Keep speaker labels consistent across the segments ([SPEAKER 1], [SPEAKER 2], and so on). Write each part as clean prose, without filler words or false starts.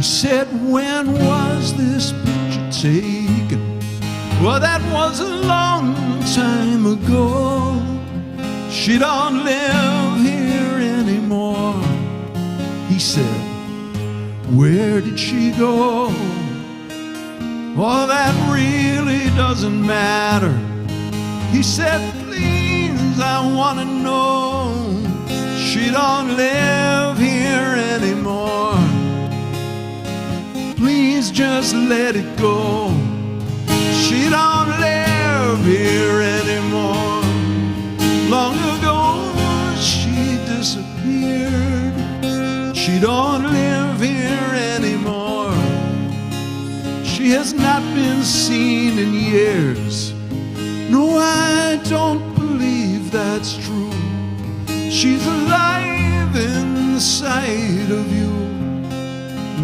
[SPEAKER 1] said, when was this picture taken? Well, that was a long time ago. She don't live here anymore. He said, where did she go? Oh, that really doesn't matter. He said, please, I want to know. She don't live here anymore. Please just let it go. She don't live here anymore. Long ago she disappeared. She don't live here anymore. She has not been seen in years. No, I don't believe that's true. She's alive inside of you,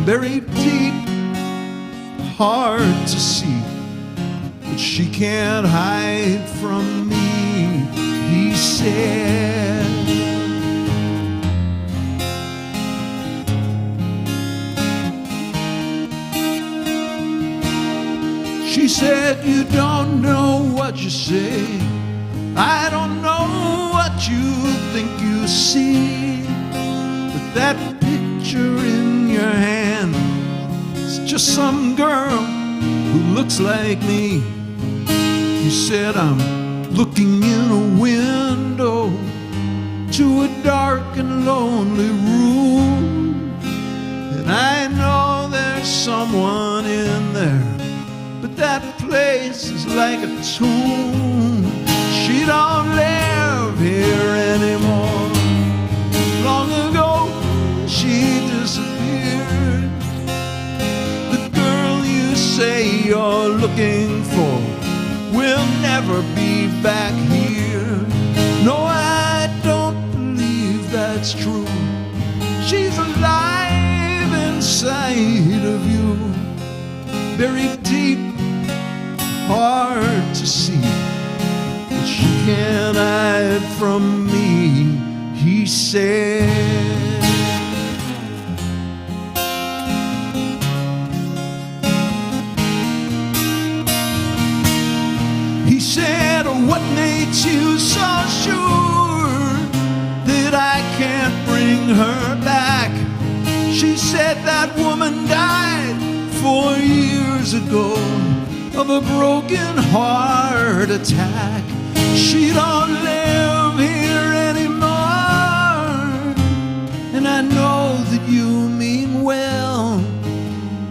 [SPEAKER 1] buried deep, hard to see, but she can't hide from me, he said. She said, you don't know what you say. I don't know what you think you see, but that picture in your hand is just some girl who looks like me. He said, I'm looking in a window to a dark and lonely room, and I know there's someone in there, but that place is like a tomb. She don't live here anymore. Long ago she disappeared. The girl you say you're looking for will never be back here. No, I don't believe that's true. She's alive inside of you, buried deep, hard to see, but she can't hide from me, he said. He said, what made you so sure that I can't bring her back? She said that woman died 4 years ago of a broken heart attack. She don't live here anymore, and I know that you mean well,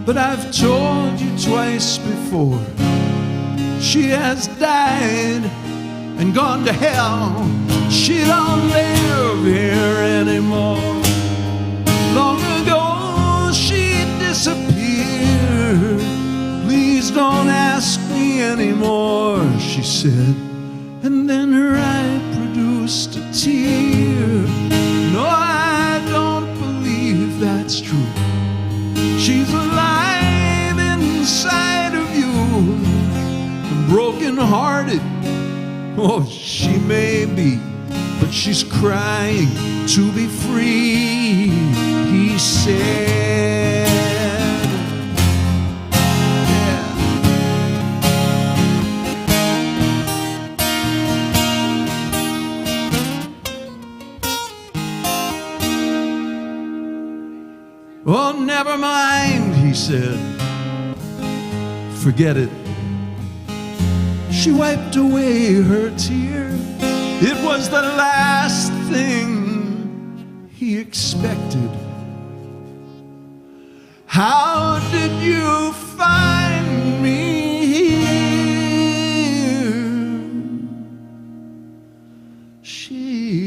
[SPEAKER 1] but I've told you twice before, she has died and gone to hell. She don't live here anymore. Long ago she disappeared. Please don't ask me anymore, she said, and then her eye produced a tear. No, I don't believe that's true. She's alive inside of you, and broken-hearted, oh, she may be, but she's crying to be free, he said. Oh, never mind, he said. Forget it. She wiped away her tear. It was the last thing he expected. How did you find me here? She